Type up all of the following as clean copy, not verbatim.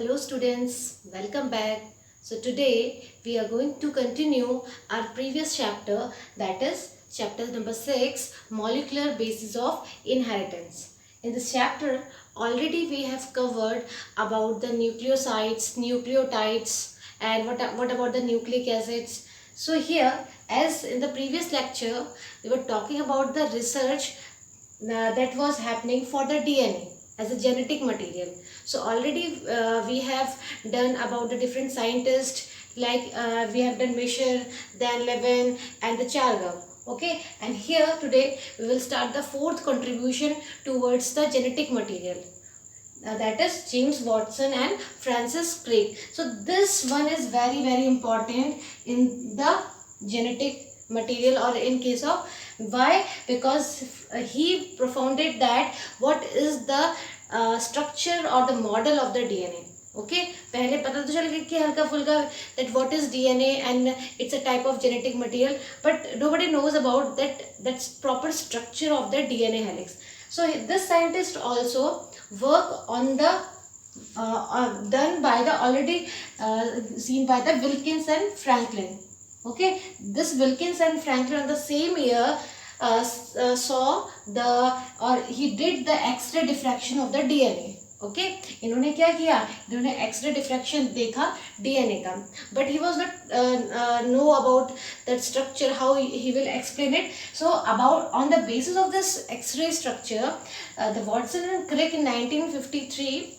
Hello students, welcome back. So today we are going to continue our previous chapter, that is chapter number 6, molecular basis of inheritance. In this chapter already we have covered about the nucleosides, nucleotides, and what about the nucleic acids. So here, as in the previous lecture we were talking about the research that was happening for the DNA as a genetic material. So already we have done about the different scientists, like we have done Misher, then Levin and the Chargaff. Okay, and here today we will start the fourth contribution towards the genetic material. That is James Watson and Francis Crick. So this one is very important in the genetic material, or in case of why, because he propounded that what is the structure or the model of the DNA. Okay, पहले पता तो चल गया कि हल्का फुल्का that what is DNA and it's a type of genetic material, but nobody knows about that's proper structure of the DNA helix. So this scientist also work on the done by the already seen by the Wilkins and Franklin. Okay, this Wilkins and Franklin on the same year saw the, or he did the X-ray diffraction of the DNA. Okay इन्होंने क्या किया, इन्होंने x ray diffraction देखा DNA का, but he was not know about that structure, how he will explain it. So about on the basis of this x ray structure the Watson and Crick in 1953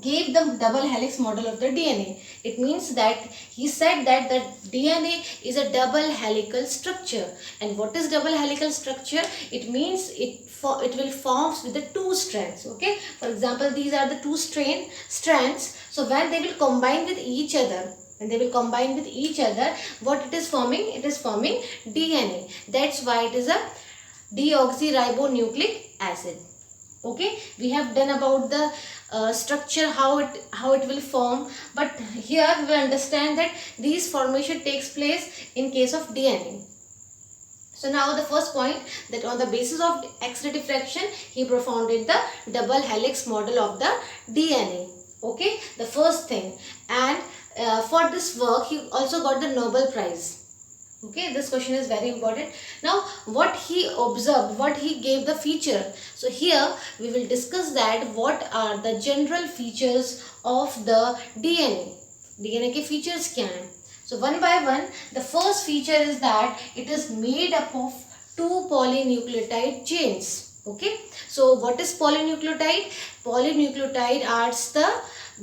gave the double helix model of the DNA. It means that he said that the DNA is a double helical structure. And what is double helical structure? It means it will form with the two strands. Okay, for example, these are the two strands. So when they will combine with each other, what it is forming? It is forming DNA. That's why it is a deoxyribonucleic acid. Okay, we have done about the structure, how it will form, but here we will understand that these formation takes place in case of DNA. So now the first point, that on the basis of X-ray diffraction he propounded the double helix model of the DNA. Okay, the first thing, and for this work he also got the Nobel Prize. Okay, this question is very important. Now what he observed, what he gave the feature. So here we will discuss that what are the general features of the DNA के features क्या हैं. So one by one, the first feature is that it is made up of two polynucleotide chains. Okay, so what is polynucleotide? Polynucleotide are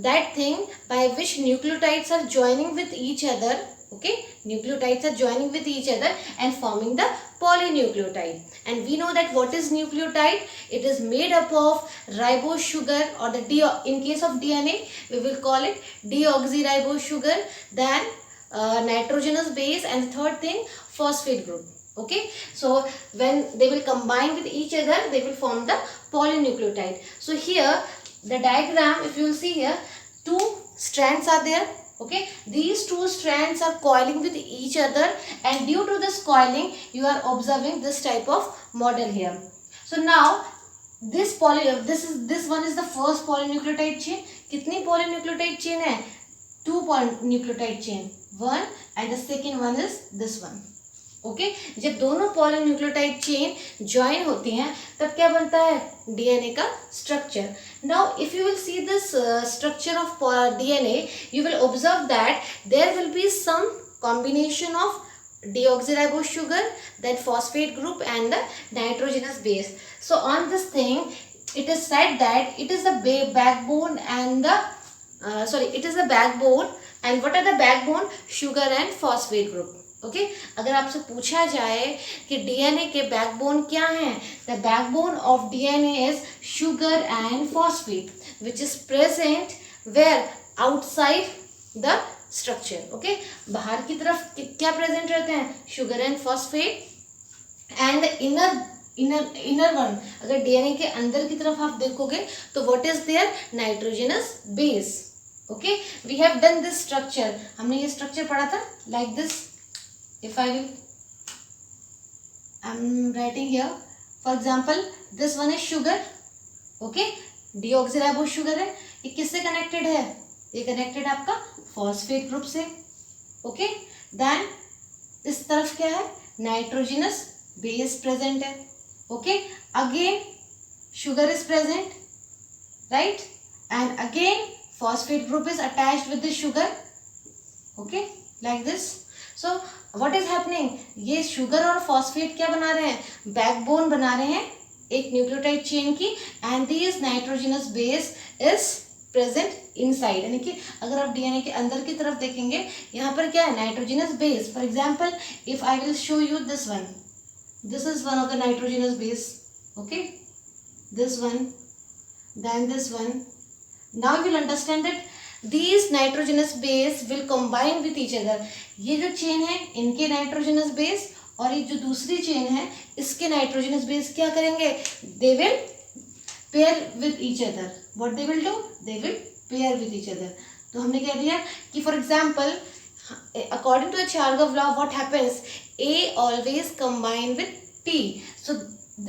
that thing by which nucleotides are joining with each other. Okay, nucleotides are joining with each other and forming the polynucleotide. And we know that what is nucleotide? It is made up of ribose sugar, or the in case of DNA we will call it deoxyribose sugar, then nitrogenous base, and the third thing phosphate group. Okay, so when they will combine with each other they will form the polynucleotide. So here the diagram, if you will see here, two strands are there. Okay, these two strands are coiling with each other, and due to this coiling you are observing this type of model here. So now this one is the first polynucleotide chain. कितनी polynucleotide chain है? Two polynucleotide chain, one, and the second one is this one. Okay जब दोनों polynucleotide chain join होती हैं तब क्या बनता है? डीएनए का structure. Now if you will see this structure of DNA, you will observe that there will be some combination of deoxyribose sugar, then phosphate group, and the nitrogenous base. So on this thing it is said that it is the backbone and the it is the backbone, and what are the backbone? Sugar and phosphate group. Okay अगर आपसे पूछा जाए कि DNA के backbone क्या हैं, the backbone of DNA is sugar and phosphate which is present where outside the structure. Okay, बाहर की तरफ क्या प्रेजेंट रहते हैं? Sugar and phosphate. And inner one, अगर डीएनए के अंदर की तरफ आप देखोगे तो what is there? Nitrogenous base. Okay, we have done this structure. हमने ये स्ट्रक्चर पढ़ा था like this. If I'm writing here, for example, this one is sugar. Okay, deoxyribose sugar है, ये किससे कनेक्टेड है? ये कनेक्टेड आपका फॉस्फेट ग्रुप से. ओके, देन इस तरफ क्या है? नाइट्रोजनस बेस प्रेजेंट है. Okay, again sugar is present, right? And again phosphate group is attached with the sugar. Okay, like this. So what is happening? ये sugar और phosphate क्या बना रहे हैं? बैकबोन बना रहे हैं एक न्यूक्लियोटाइड चेन की. And this nitrogenous base is present inside. यानी कि अगर आप डीएनए के अंदर की तरफ देखेंगे, यहाँ पर क्या है? Nitrogenous base. For example, if I will show you this one, this is one of the nitrogenous base. Okay, this one, then this one. Now you will understand that these nitrogenous base will combine with each other. ये जो chain है इनके nitrogenous base और ये जो दूसरी chain है इसके नाइट्रोजनस बेस क्या करेंगे? They will pair with each other. What they will do? They will pair with each other. तो हमने कह दिया कि for example, according to the Chargaff law, what happens? A always combine with T. So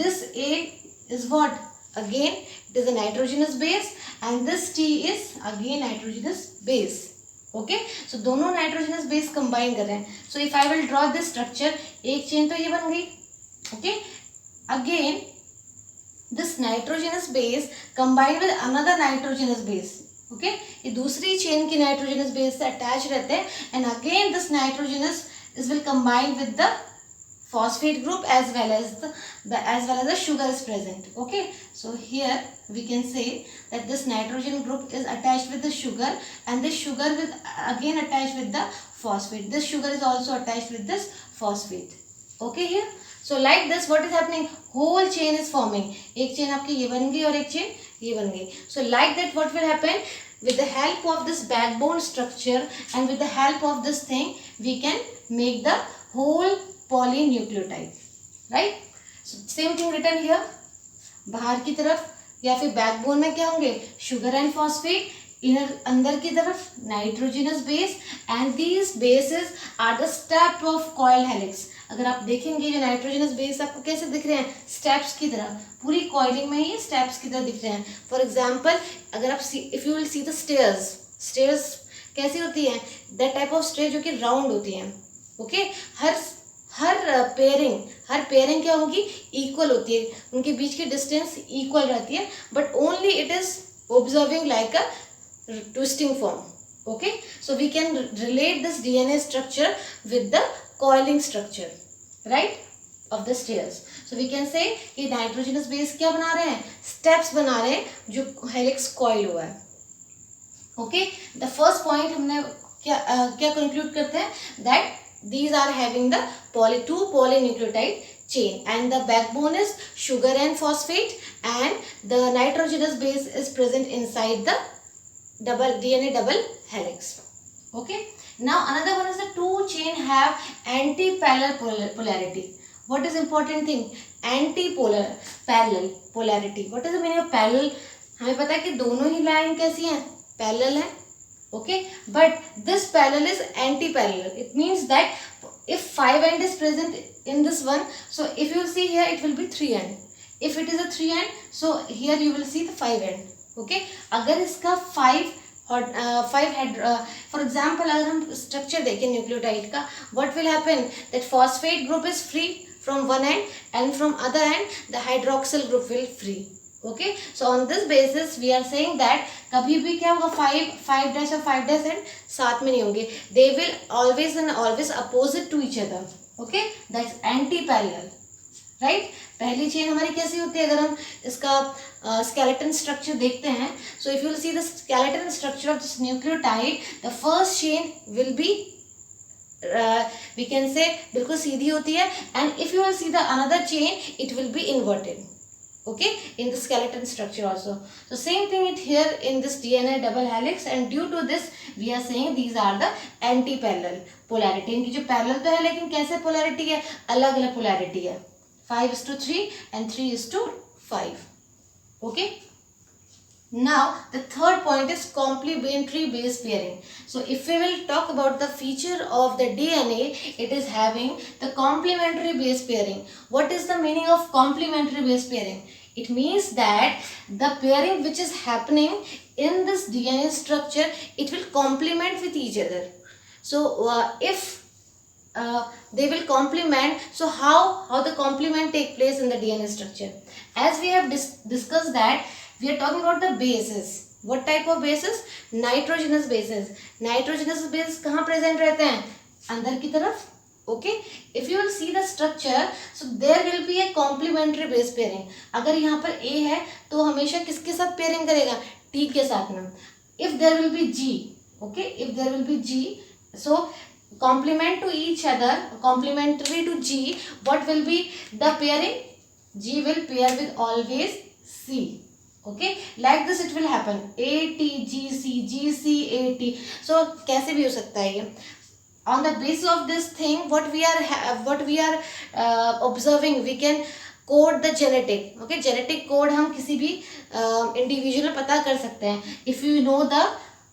this A is what? Again it is a nitrogenous base and this T is again nitrogenous base. Okay, so दोनों nitrogenous base combine कर रहे हैं. So if I will draw this structure, एक chain तो ये बन गई. Okay, again this nitrogenous base combine with another nitrogenous base. Okay, ये दूसरी chain की nitrogenous base से attach रहते हैं and again this nitrogenous will combine with the phosphate group as well as the sugar is present. Okay, so here we can say that this nitrogen group is attached with the sugar and this sugar will again attached with the phosphate. This sugar is also attached with this phosphate. Okay, here. So like this what is happening? Whole chain is forming. एक chain आपकी ये बन गई और एक chain ये बन गई. So like that what will happen? With the help of this backbone structure and with the help of this thing we can make the whole polynucleotide, right? So same thing written here. बाहर की तरफ या फिर backbone में क्या होंगे? Sugar and phosphate. Inner अंदर की तरफ nitrogenous base and these bases are the step of coiled helix. अगर आप देखेंगे जो नाइट्रोजनस बेस आपको कैसे दिख रहे हैं? स्टेप्स की तरह. पूरी कॉइलिंग में ही स्टेप्स की तरह दिख रहे हैं. फॉर एग्जाम्पल, अगर आप if you will see the stairs, stairs कैसी होती हैं? दैट टाइप ऑफ स्टेयर जो कि राउंड होती हैं. ओके, हर पेयरिंग क्या होगी? इक्वल होती है. उनके बीच की डिस्टेंस इक्वल रहती है but only it is observing like a twisting form. Okay, so we can relate this DNA structure with the coiling structure, right, of the stairs. So we can say कि nitrogenous base क्या बना रहे हैं? Steps बना रहे हैं जो helix coil हुआ है. ओके, द फर्स्ट पॉइंट हमने क्या कंक्लूड करते हैं? That these are having the two polynucleotide chain and the backbone is sugar and phosphate and the nitrogenous base is present inside the DNA double helix. Okay, now another one is the two chain have anti-parallel polarity. What is important thing? Parallel polarity. What is the meaning of parallel? हमें पता है कि दोनों ही line कैसी हैं? Parallel है. Okay, but this parallel is anti-parallel. It means that if 5 end is present in this one, so if you see here it will be 3 end. If it is a 3 end, so here you will see the 5 end. Okay, अगर इसका 5 head, for example अगर हम structure देखें nucleotide का, what will happen? That phosphate group is free from one end and from other end the hydroxyl group will free. Okay, so on this basis we are saying that कभी भी क्या होगा? 5 dash और 5 dash and साथ में नहीं होंगे. They will always and always opposite to each other. Okay, that's anti-parallel, right? पहली चेन हमारी कैसी होती है? अगर हम इसका skeleton structure देखते हैं, so if you will see the skeleton structure of this nucleotide, the first chain will be we can say बिल्कुल सीधी होती है and if you will see the another chain it will be inverted. Okay, in the skeleton structure also. So same thing it here in this DNA double helix and due to this we are saying these are the anti-parallel polarity. इनकी जो parallel तो है लेकिन कैसे polarity है? अलग अलग polarity है. 5:3 and 3:5. Okay. Now the third point is complementary base pairing. So if we will talk about the feature of the DNA, it is having the complementary base pairing. What is the meaning of complementary base pairing? It means that the pairing which is happening in this DNA structure, it will complement with each other. So if they will complement, so how the complement take place in the DNA structure? As we have discussed that we are talking about the bases. What type of bases? Nitrogenous bases. Nitrogenous bases कहाँ present रहते हैं? अंदर की तरफ. Okay, if you will see the structure, so there will be a complementary base pairing. अगर यहाँ पर A है तो हमेशा किसके साथ pairing करेगा? T के साथ में. If there will be G, okay, if there will be G, so complement to each other, complementary to G, what will be the pairing? G will pair with always C. Okay, like this it will happen. A T G C, G C A T. So कैसे भी हो सकता है ये? On the basis of this thing, what we are observing, we can code the genetic. Okay, genetic code हम किसी भी individual पता कर सकते हैं. If you know the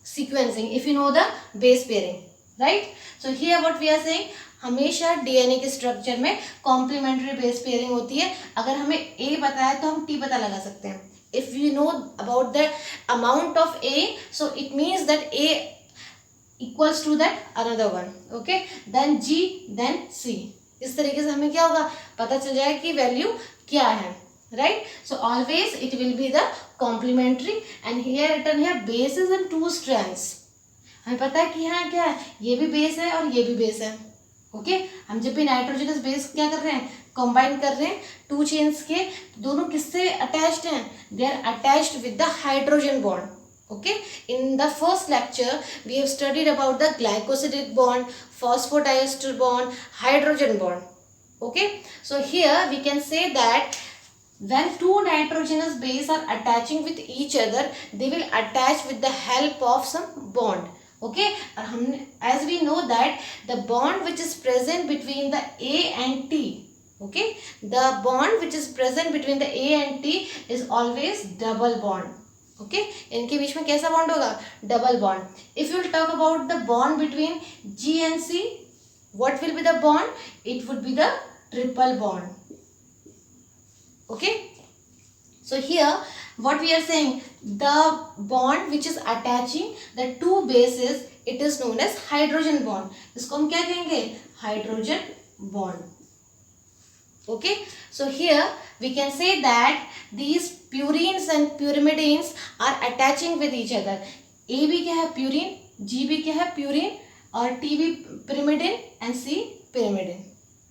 sequencing, if you know the base pairing, right? So here what we are saying, हमेशा DNA के structure में कॉम्प्लीमेंट्री बेस पेयरिंग होती है. अगर हमें ए बताया तो हम टी पता लगा सकते हैं. If we know about the amount of A, so it means that A equals to that another one. Okay, then G, then C. इस तरीके से हमें क्या होगा, पता चल जाएगा कि वैल्यू क्या है. Right? So always it will be the complementary, and here written here bases and two strands. हमें पता है कि यहाँ क्या है, ये भी बेस है और ये भी बेस है. ओके, हम जब भी नाइट्रोजनस बेस क्या कर रहे हैं, कंबाइन कर रहे हैं टू चेन्स के, दोनों किससे अटैच्ड हैं? They are attached with the hydrogen bond. Okay, in the first lecture we have studied about the glycosidic bond, phosphodiester bond, hydrogen bond. Okay, so here we can say that when two nitrogenous bases are attaching with each other, they will attach with the help of some bond. Okay, as we know that the bond which is present between the A and T, okay, the bond which is present between the A and T is always double bond. Okay, इनके बीच में कैसा bond होगा? Double bond. If you will talk about the bond between G and C, what will be the bond? It would be the triple bond. Okay, so here what we are saying, the bond which is attaching the two bases, it is known as hydrogen bond. इसको हम क्या कहेंगे? Hydrogen bond. Okay, so here we can say that these purines and pyrimidines are attaching with each other. A भी क्या है? Purine. G भी क्या है? Purine. और T भी pyrimidine and C pyrimidine.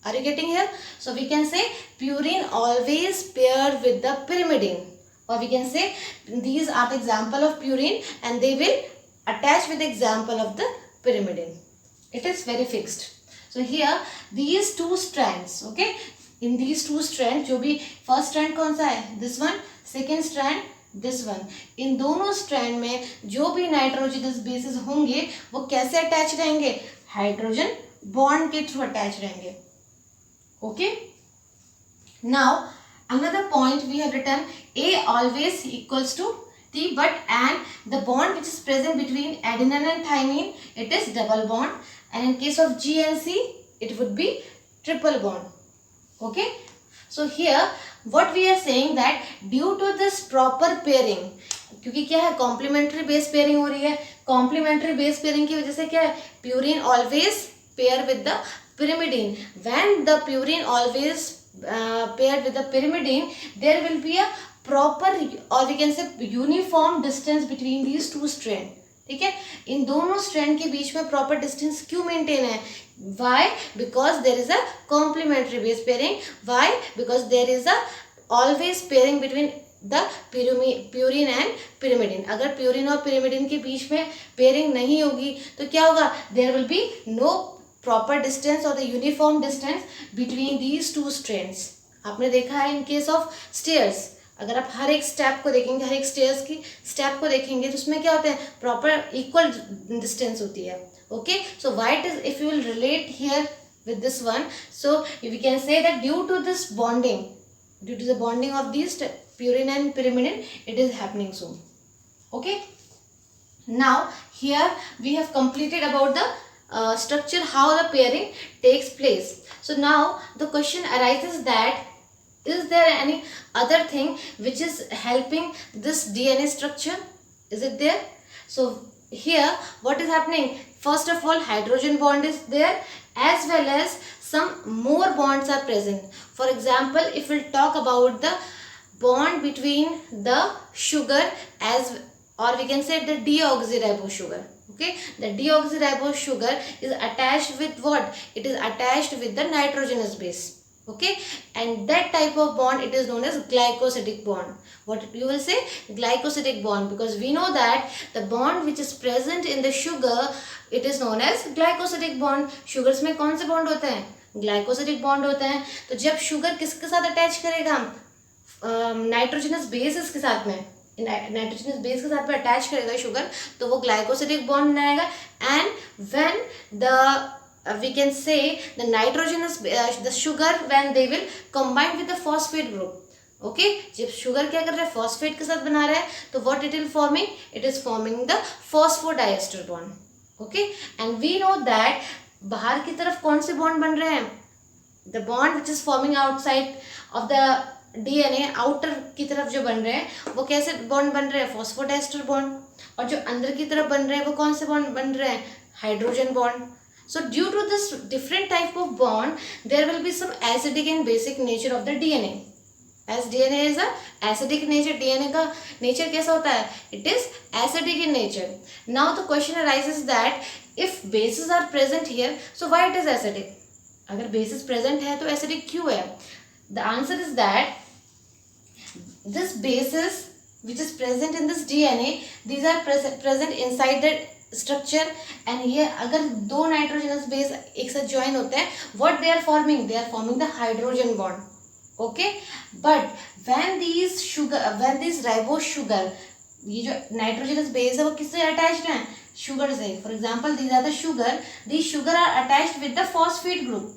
Are you getting here? So we can say purine always pair with the pyrimidine, or we can say these are the example of purine and they will attach with the example of the pyrimidine. It is very fixed. So here these two strands, okay, in these two strands, जो भी first strand कौन सा है? This one. Second strand this one. इन दोनों strand में जो भी नाइट्रोजनस बेसिस होंगे वो कैसे अटैच रहेंगे? हाइड्रोजन बॉन्ड के थ्रू अटैच रहेंगे. Okay, now another point we have written, A always equals to T, but and the bond which is present between adenine and thymine, it is double bond, and in case of G and C it would be triple bond. Okay, so here what we are saying that due to this proper pairing, क्योंकि क्या है, complementary base pairing हो रही है. Complementary base pairing की वजह से क्या है, purine always pair with the pyrimidine. When the purine always paired with the pyrimidine, there will be a proper, or we can say uniform distance between these two strands. ठीक है, इन दोनों strand के बीच में प्रॉपर डिस्टेंस क्यों maintain है? Why? Because there is a complementary base pairing. Why? Because there is a always pairing between the purine and pyrimidine. अगर purine और pyrimidine के बीच में पेयरिंग नहीं होगी तो क्या होगा? There will be no proper distance और the uniform distance between these two strands. आपने देखा है इन केस ऑफ स्टेयर्स, अगर आप हर एक स्टेप को देखेंगे, हर एक स्टेयर्स की स्टेप को देखेंगे तो उसमें क्या होते हैं? प्रॉपर इक्वल डिस्टेंस होती है. Okay, so why it is, if you will relate here with this one, so we can say that due to this bonding, due to the bonding of these purine and pyrimidine, it is happening so. Okay, now here we have completed about the structure, how the pairing takes place. So now the question arises that is there any other thing which is helping this DNA structure? Is it there? So here what is happening? First of all, hydrogen bond is there, as well as some more bonds are present. For example, if we'll talk about the bond between the sugar, as or we can say the deoxyribose sugar. Okay, the deoxyribose sugar is attached with what? It is attached with the nitrogenous base. Okay, and that type of bond, it is known as glycosidic bond. What you will say? Glycosidic bond, because we know that the bond which is present in the sugar, it is known as glycosidic bond. sugars में कौन से bond होते हैं? Glycosidic bond होते हैं. तो जब sugar किसके साथ अटैच करेगा? नाइट्रोजनस बेस के साथ में, नाइट्रोजनस बेस के साथ में अटैच करेगा शुगर, तो वो ग्लाइकोसिडिक बॉन्ड बनाएगा. And when the we can say the nitrogenous the sugar, when they will combine with the phosphate group. Okay, जब शुगर क्या कर रहा है? फॉस्फेट के साथ बना रहा है, तो what it will forming? It is forming the phosphodiester bond. Okay, and we know that बाहर की तरफ कौन से बॉन्ड बन रहे हैं? The bond which is forming outside of the DNA, outer की तरफ जो बन रहे हैं वो कैसे बॉन्ड बन रहे हैं? Phosphodiester bond. और जो अंदर की तरफ बन रहे हैं वो कौन से बॉन्ड बन रहे हैं? Hydrogen bond. So due to this different type of bond, there will be some acidic and basic nature of the DNA. As DNA is a acidic nature, DNA का nature कैसा होता है? It is acidic in nature. Now the question arises that if bases are present here, so why it is acidic? अगर bases present है तो acidic क्यों है? The answer is that this bases which is present in this DNA, these are present inside the structure. And ये अगर दो nitrogenous base एक साथ ज्वाइन होते हैं, what they are forming? They are forming the hydrogen bond. Okay, but when this ribose sugar, ये जो nitrogenous base है वो किससे अटैच्ड है? शुगर से. For example, these are the sugar, these sugar are attached with the phosphate group.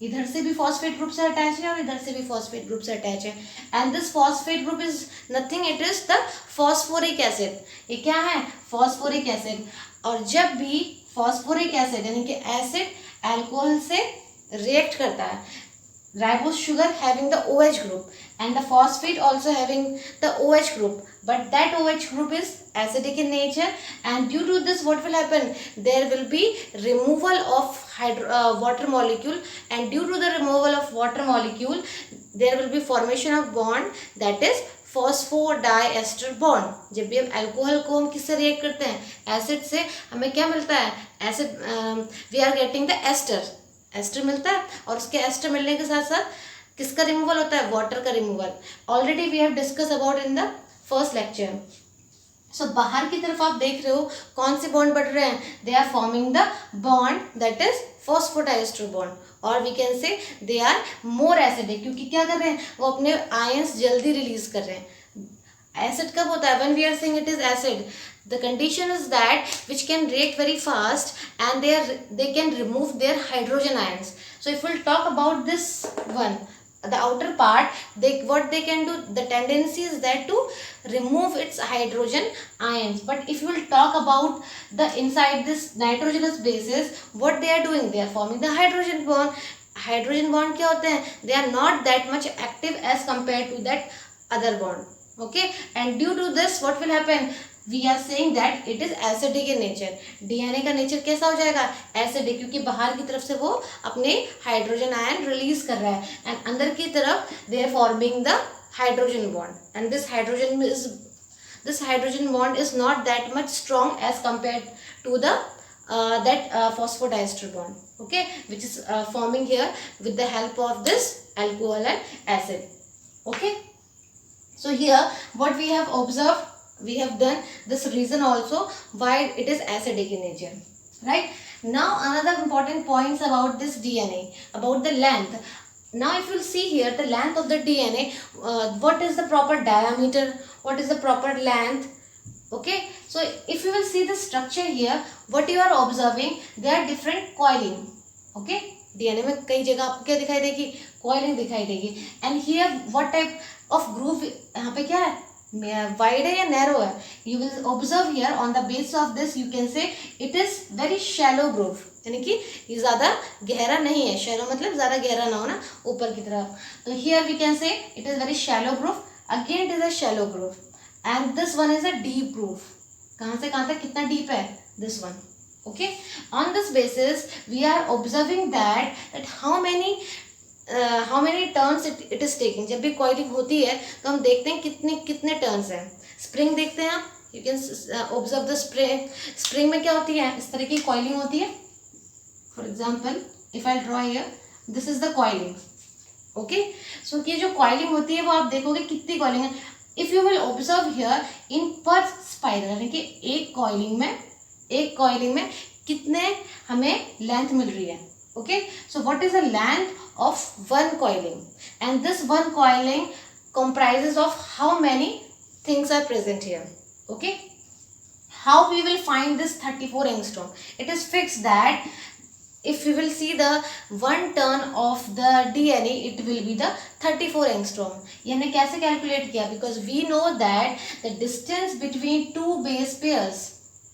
इधर से भी फॉस्फेट ग्रुप से अटैच है और इधर से भी फॉस्फेट ग्रुप से अटैच है. And this phosphate group is nothing, it is the phosphoric acid. ये क्या है? Phosphoric acid. और जब भी फॉस्फोरिक एसिड यानी कि एसिड अल्कोहल से रिएक्ट करता है, ribose sugar having the OH group and the phosphate also having the OH group, but that OH group is acidic in nature, and due to this what will happen? There will be removal of water molecule, and due to the removal of water molecule there will be formation of bond, that is phosphodiester bond. जब भी हम alcohol को हम किससे react करते हैं? Acid से. हमें क्या मिलता है? Acid, we are getting the ester. Ester मिलता है, और उसके एस्टर मिलने के साथ साथ किसका रिमूवल होता है? वाटर का removal. Already we have discuss about in the first lecture. So बाहर की तरफ आप देख रहे हो कौन से बॉन्ड बढ़ रहे हैं? They are forming the bond that is phosphodiester bond, और we can say they are more acidic, क्योंकि क्या कर रहे हैं? वो अपने आयंस जल्दी रिलीज कर रहे हैं. एसिड कब होता है? When we are saying it is acid, the condition is that which can react very fast and they can remove their hydrogen ions. So if we'll talk about this one, the outer part, what they can do, the tendency is that to remove its hydrogen ions. But if we will talk about the inside this nitrogenous bases, what they are doing? They are forming the hydrogen bond. Hydrogen bond क्या होते हैं? They are not that much active as compared to that other bond. Okay, and due to this what will happen? We are saying that it is acidic in nature. DNA का nature कैसा हो जाएगा? Acidic, क्योंकि बाहर की तरफ से वो अपने हाइड्रोजन आयन रिलीज कर रहा है, एंड अंदर की तरफ they are forming the hydrogen bond, and this hydrogen bond is not that much strong as compared to the that phosphodiester bond, okay, which is forming here with the help of this alcohol and acid. Okay, so here what we have observed, we have done this reason also why it is acidic in nature, right? Now another important points about this DNA, about the length. Now if you see here the length of the DNA, what is the proper diameter, what is the proper length? Okay, so if you will see the structure here, what you are observing, there are different coiling. Okay, DNA में कई जगह आपको क्या दिखाई देगी? coiling दिखाई देगी. And here what type of groove, यहाँ पे क्या है? वाइड है या नैरो है? You will observe here on the base of this you can say it is very shallow groove, यानी कि ये ज़्यादा गहरा नहीं है. शैलो मतलब ज़्यादा गहरा ना हो ना, ऊपर की तरफ. तो here we can say it is very shallow groove. Again it is a shallow groove, and this one is a deep groove. कहाँ से कहाँ तक कितना डीप है, this one. Okay, on this basis we are observing that how many turns it is taking. जब भी coiling होती है तो हम देखते हैं कितने कितने टर्न्स हैं. स्प्रिंग देखते हैं आप, you can observe the spring. Spring में क्या होती है, इस तरह की कॉइलिंग होती है. For example if I draw here, this is the coiling. Okay, so ये जो कॉइलिंग होती है वो आप देखोगे कितनी कॉइलिंग है. If you will observe here in पर स्पाइरल, यानी कि एक कॉइलिंग में कितने हमें लेंथ मिल रही है. Okay, so what is the length of one coiling, and this one coiling comprises of how many things are present here. Okay, how we will find this 34 angstrom? It is fixed that if we will see the one turn of the DNA, it will be the 34 angstrom. ये हमने कैसे calculate किया, because we know that the distance between two base pairs,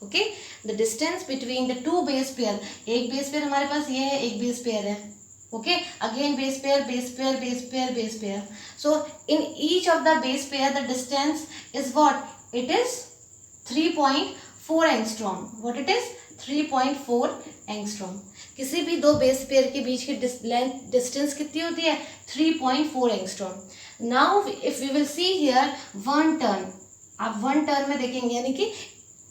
okay, the distance between the two base pair, एक base pair हमारे पास ये है, एक base pair है. Okay, again base pair, base pair, base pair, base pair. So in each of the base pair the distance is what? It is 3.4 angstrom. What it is? 3.4 angstrom. किसी भी दो base pair के बीच की length distance कितनी होती है? 3.4 angstrom. Now if we will see here one turn, आप one turn में देखेंगे यानी कि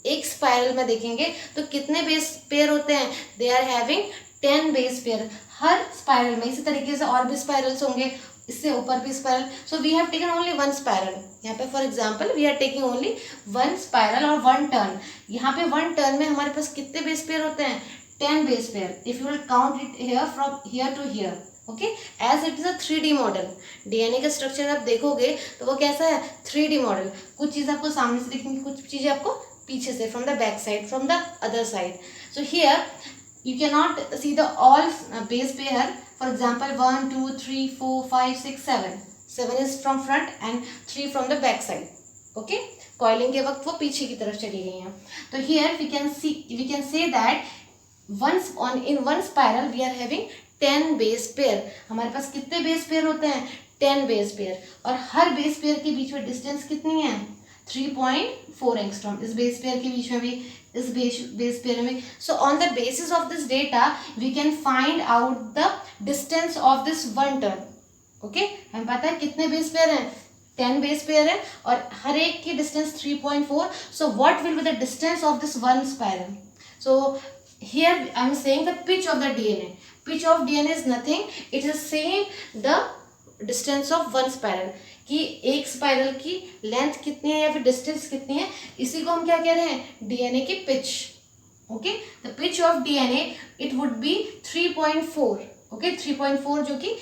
एक स्पाइरल में देखेंगे तो कितने बेस पेयर होते हैं? They are having 10 base pair हर स्पाइरल में. इसी तरीके से और भी स्पाइरल्स होंगे, इससे ऊपर भी spiral. So we have taken only one spiral. यहाँ पे for example we are taking only one spiral और वन टर्न. यहाँ पे वन टर्न में हमारे पास कितने बेस पेयर होते हैं? 10 base pair. If you will count it here from here to here. Okay, as it is a 3D model. DNA का structure आप देखोगे तो वो कैसा है? 3D model. कुछ चीज़ आपको सामने से दिखेंगी, कुछ चीज़ें आपको पीछे से, from the back side, from the other side. So here you cannot see the all base pair. For example 1 2 3 4 5 6 7 is from front and 3 from the back side. Okay, coiling के वक्त वो पीछे की तरफ चली गई हैं. तो here we can say that once in one spiral we are having 10 base pair. हमारे पास कितने बेस पेयर होते हैं? 10 बेस पेयर. और हर बेस पेयर के बीच में डिस्टेंस कितनी है? 3.4 angstrom. इस बेस पेयर के बीच में भी, इस बेस पेयर में. So on the basis of this data we can find out the distance of this one turn. Okay, हमें पता है कितने बेस पेयर हैं? 10 बेस पेयर है और हर एक की distance 3.4. So what will be the distance of this one spiral? So here I am saying the pitch of the DNA. Pitch of DNA is nothing, it is saying the distance of one spiral, कि एक spiral की length कितनी है या फिर distance कितनी है. इसी को हम क्या कह रहे हैं? डीएनए की pitch. Okay, the pitch of DNA it would be 3.4. Okay, 3.4 जो कि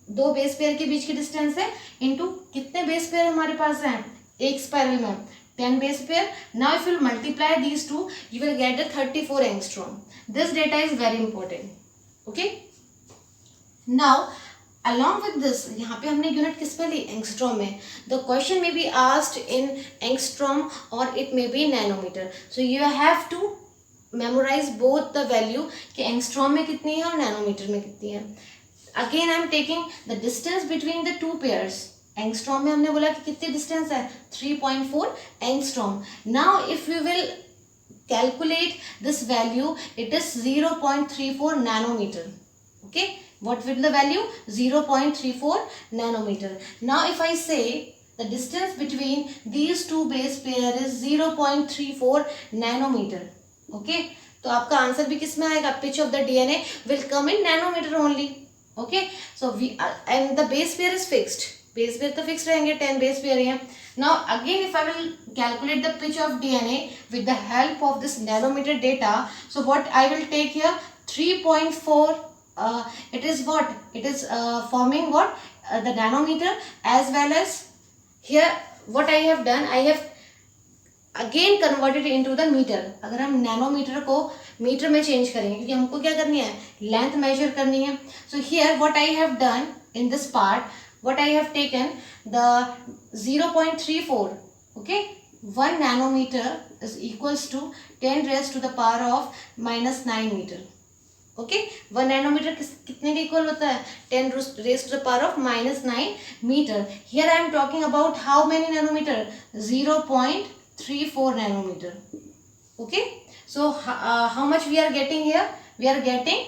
दो बेस पेयर के बीच की डिस्टेंस है, इनटू कितने बेस पेयर हमारे पास हैं एक स्पाइरल में? 10 base pair. Now if you multiply these two you will get the 34 angstrom. This data is very important. Okay, now along with this, यहाँ पे हमने यूनिट किस पे ली? एंगस्ट्रॉम में. The question may be asked in angstrom और it may be nanometer. So you have to memorize both the value कि angstrom में कितनी है और नैनोमीटर में कितनी है. Again I am taking the distance between the two pairs. Angstrom में हमने बोला कि कितनी डिस्टेंस है? 3.4 angstrom. Now if you will calculate this value, it is 0.34 nanometer. Okay, what will the value? 0.34 nanometer. Now if I say the distance between these two base pair is 0.34 nanometer. Okay, तो आपका answer भी किस में आएगा? Pitch of the DNA will come in nanometer only. Okay, so and the base pair is fixed. Base pair तो fixed रहेंगे, 10 base pair हैं. Now again if I will calculate the pitch of DNA with the help of this nanometer data, so what I will take here? 3.4. It is what? It is forming what? The nanometer, as well as here what I have done, I have again converted into the meter. अगर हम nanometre को metre में change करेंगे क्योंकि हमको क्या करनी है? लेंथ मेजर करनी है. So here what I have done in this part, what I have taken the 0.34. Okay, 1 nanometer is equals to 10 raised to the power of -9 meter. Okay, 1 nanometre कितने का इक्वल होता है? 10 raised to the power of -9 meter. Here I am talking about how many nanometer? 0.34 nanometer. Okay, so how much we are getting here? We are getting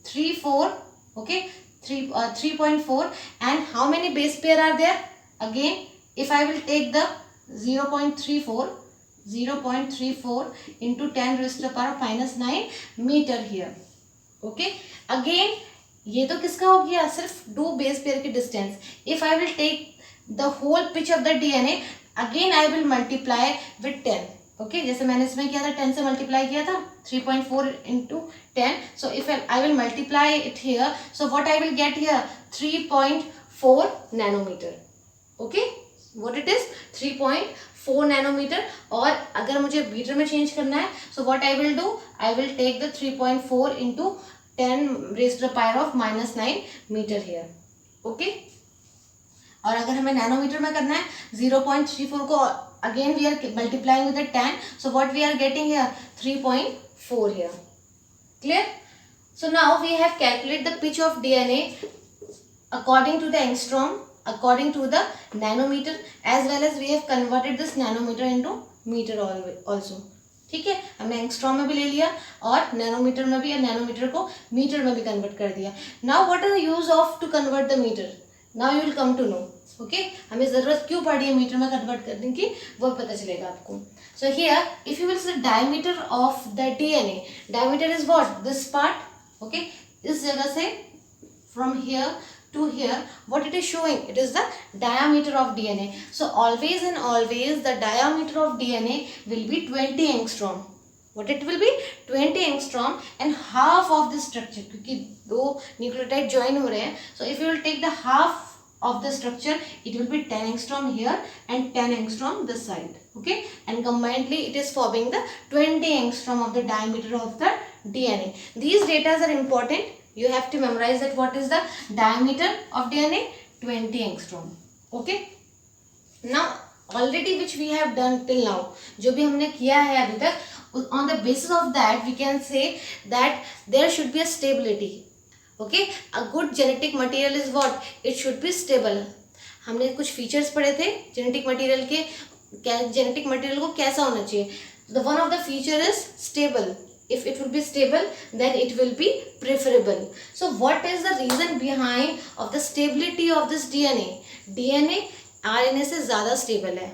3.4. Okay, 3.4. And how many base pair are there? Again, if I will take the 0.34 into 10 raised to the power of -9 meter here. Okay, again ये तो किसका हो गया? सिर्फ 2 base pair के distance. If I will take the whole pitch of the DNA, again I will multiply with 10. Okay, जैसे मैंने इसमें किया था 10 से मल्टीप्लाई किया था, 3.4 into 10. So if I will multiply it here, so what I will get here? 3.4 nanometre. Okay, what it is? 3.4 nanometre. और अगर मुझे मीटर में चेंज करना है, so what I will do? I will take the 3.4 into 10 raised to the power of -9 meter here. Okay, और अगर हमें nanometre में करना है, 0.34 को again we are multiplying with 10. So what we are getting here? 3.4 here. Clear? So now we have calculated the pitch of DNA according to the angstrom, according to the nanometer, as well as we have converted this nanometer into meter also. ठीक है, हमने angstrom में भी ले लिया और nanometer में भी, और नैनोमीटर को मीटर में भी कन्वर्ट कर दिया. Now what is the use of to convert the metre? Now you will come to know. Okay, हमें जरूरत क्यों पड़ी है मीटर में कन्वर्ट करने की, वो पता चलेगा आपको. So here if you will C diameter of the DNA, diameter is what? This part. Okay, इस जगह से from here to here, what it is showing? It is the diameter of DNA. So always and always the diameter of DNA will be 20 angstrom. What it will be? 20 angstrom. And half of this structure, क्योंकि दो nucleotide join हो रहे हैं, so if you will take the half of the structure, it will be 10 angstrom here and 10 angstrom this side. Okay, and combinedly it is forming the 20 angstrom of the diameter of the DNA. These data are important. You have to memorize that what is the diameter of DNA? 20 angstrom. Okay, now already which we have done till now, जो भी हमने किया है अभी तक, on the basis of that we can say that there should be a stability. Okay, a good genetic material is what? It should be stable. हमने कुछ features पढ़े थे जेनेटिक मटेरियल के, जेनेटिक मटेरियल को कैसा होना चाहिए. The one of the feature is stable. If it will be stable, then it will be preferable. So what is the reason behind of the stability of this DNA? DNA RNA से ज़्यादा stable है.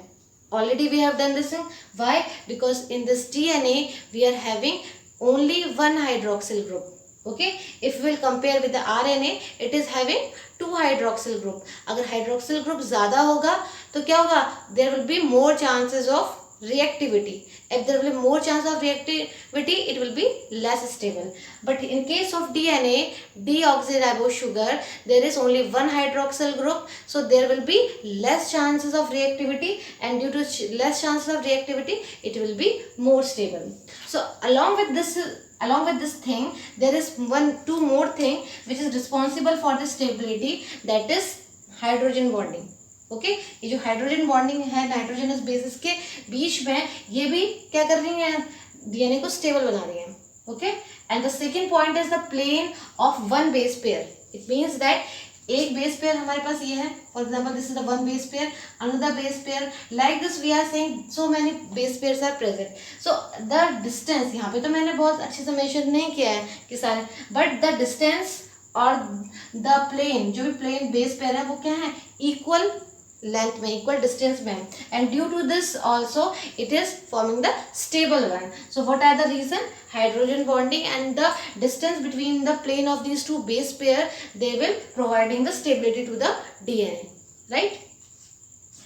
Already we have done this thing. Why? Because in this DNA we are having only one hydroxyl group. Okay, if we will compare with the RNA, it is having 2 hydroxyl group. अगर hydroxyl group ज़्यादा होगा तो क्या होगा? There will be more chances of reactivity. If there will be more chance of reactivity, it will be less stable. But in case of DNA, deoxyribose sugar, there is only one hydroxyl group, so there will be less chances of reactivity, and due to less chances of reactivity, it will be more stable. So along with this thing, there is two more thing which is responsible for the stability, that is hydrogen bonding. Okay, ये जो hydrogen bonding है nitrogenous bases के बीच में, ये भी क्या कर रही है? डीएनए को स्टेबल बना रही है. Okay, and the second point is the plane of one base pair. It means that एक बेस पेयर हमारे पास ये है, for example this is the one base pair, another base pair, like this we are saying so many base pairs are present. So the distance, यहाँ पे तो मैंने बहुत अच्छे से मेजर नहीं किया है कि सारे, बट द डिस्टेंस और द प्लेन, जो भी प्लेन बेस पेयर है वो क्या है? इक्वल लेंथ में, इक्वल डिस्टेंस में, and due to this also it is forming the stable one. So what are the reason? Hydrogen bonding and the distance between the plane of these two base pair, they will providing the stability to the DNA. Right,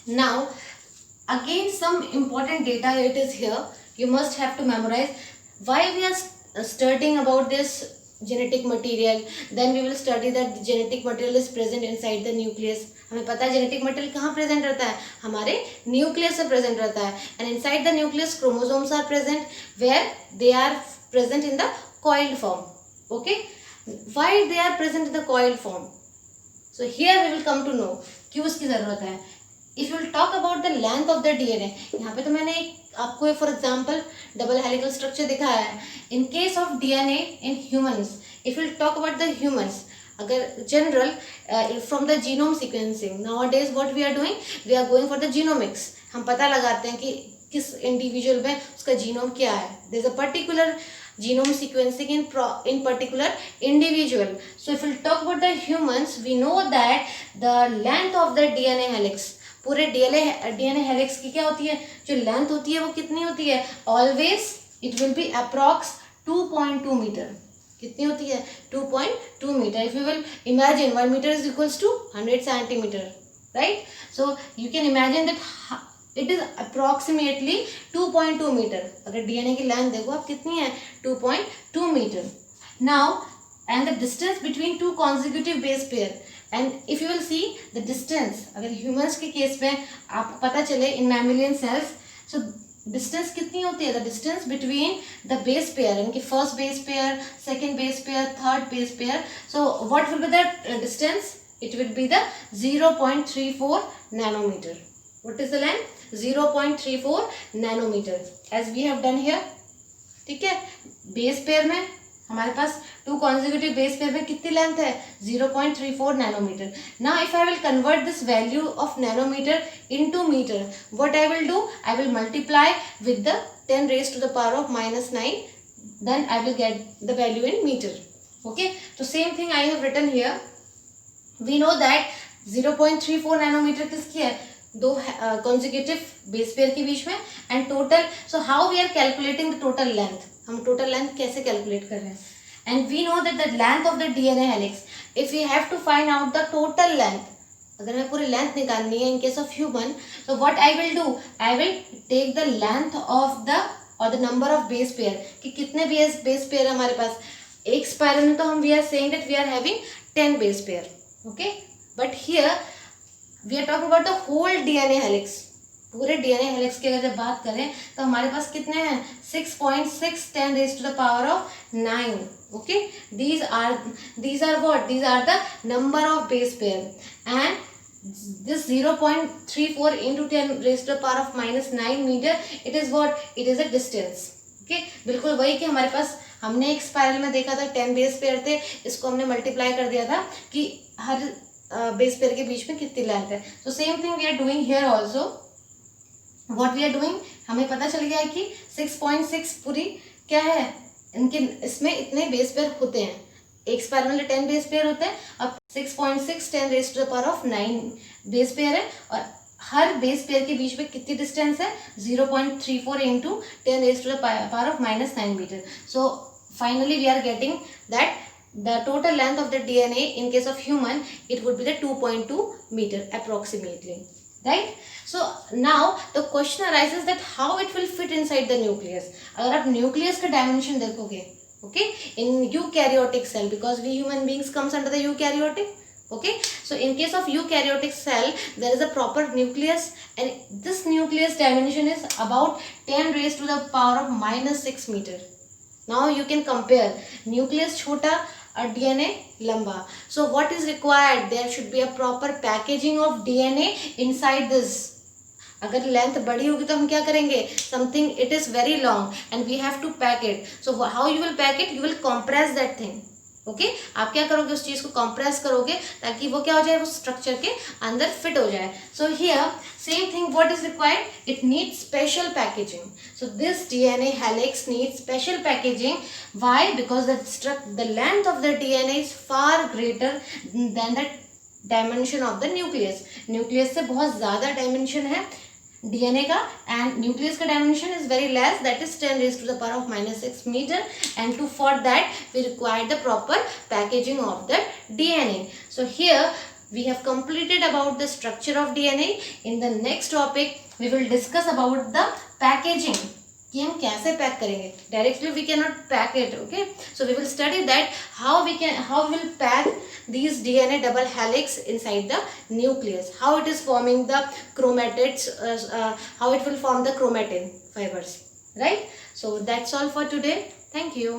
now again some important data it is here, you must have to memorize. Why we are studying about this genetic material? Then we will study that genetic material is present inside the nucleus. हमें पता है genetic material कहाँ present रहता है? हमारे nucleus में present रहता है. And inside the nucleus chromosomes are present, where they are present in the coiled form. Okay, why they are present in the coiled form? So here we will come to know क्यों इसकी जरूरत है. If you will talk about the length of the DNA, यहाँ पे तो मैंने आपको for example double helical structure दिखाया है. In case of DNA in humans, if you will talk about the humans, अगर general from the genome sequencing, nowadays what we are doing, we are going for the genomics. हम पता लगाते हैं कि किस individual में उसका genome क्या है. There is a particular genome sequencing in particular individual. So if we'll talk about the humans, we know that the length of the DNA helix, पूरे DNA helix की क्या होती है, जो लेंथ होती है वो कितनी होती है, always it will be approx 2.2 metre. कितनी होती है, 2.2 metre. If you will imagine 1 meter is equals to 100 centimeter, right? So you can imagine that it is approximately 2.2 metre. अगर डीएनए की लेंथ देखो आप कितनी है, 2.2 metre. Now and the distance between two consecutive base pair, and if you will see the distance, अगर humans के case में आप पता चले in mammalian cells, so distance कितनी होती है, the distance between the base pair, इनकी first base pair, second base pair, third base pair. So what will be the distance, it will be the 0.34 nanometer. What is the length? 0.34 nanometer as we have done here. ठीक है, base pair में हमारे पास two consecutive base pair में कितनी length है, 0.34 nanometre. Now if I will convert this value of nanometre into metre, what I will do, I will multiply with the 10 raised to the power of -9, then I will get the value in meter. Okay, so same thing I have written here. We know that 0.34 nanometre किसकी है, दो consecutive base pair के बीच में, and total. So how we are calculating the total length, हम total length कैसे calculate कर रहे हैं, and we know that the length of the DNA helix, if you have to find out the total length, अगर हमें पूरी length निकालनी है in case of human, so what I will do, I will take the length of the or the number of base pair, कि कितने base pair हमारे पास. एक spiral में तो हम we are saying that we are having 10 base pair, okay, but here we are talking about the whole DNA helix. पूरे DNA helix की अगर जब बात करें तो हमारे पास कितने हैं, 6.6 10 raised to the power of 9. okay, these are what, these are the number of base pair, and this 0.34 into 10 raised to the power of -9 meter, it is what, it is a distance. okay, बिल्कुल वही कि हमारे पास, हमने एक spiral में देखा था 10 base pair थे, इसको हमने मल्टीप्लाई कर दिया था कि हर बेस पेयर के बीच में कितनी लेंथ है. So same thing we are doing here also. What we are doing, हमें पता चल गया है कि 6.6 पूरी क्या है, इनके इसमें इतने बेस पेयर होते हैं, एक स्पाइरल में 10 बेस पेयर होते हैं, अब 6.6 10 raise to the power of 9 base pair है, और हर बेस पेयर के बीच में कितनी डिस्टेंस है, 0.34 into 10 raise to the power of -9 metre. So finally we are getting that the total length of the DNA in case of human, it would be the 2.2 meter approximately, right? So now the question arises that how it will fit inside the nucleus. अगर आप nucleus का dimension देखोगे, okay, in eukaryotic cell, because we human beings comes under the eukaryotic, okay, so in case of eukaryotic cell there is a proper nucleus, and this nucleus dimension is about 10 raised to the power of -6 meter. Now you can compare nucleus छोटा और DNA लंबा. So what is required? There should be a proper packaging of DNA inside this. अगर length बड़ी होगी तो हम क्या करेंगे, something it is very long and we have to pack it. So how you will pack it? You will compress that thing. Okay, आप क्या करोगे, उस चीज़ को कंप्रेस करोगे ताकि वो क्या हो जाए, वो स्ट्रक्चर के अंदर फिट हो जाए. So here same thing, what is required, it needs special packaging. So this DNA helix needs special packaging. Why? Because the length of the DNA is far greater than the dimension of the nucleus. Nucleus से बहुत ज़्यादा dimension है DNA का, and nucleus का dimension is very less, that is 10 raised to the power of -6 meter, and to for that we require the proper packaging of the DNA. So here we have completed about the structure of DNA. In the next topic we will discuss about the packaging, कि हम कैसे pack करेंगे. Directly we can not pack it. Okay, so we will study that how we will pack these DNA double helix inside the nucleus, how it is forming the chromatids, how it will form the chromatin fibers, right? So that's all for today. Thank you.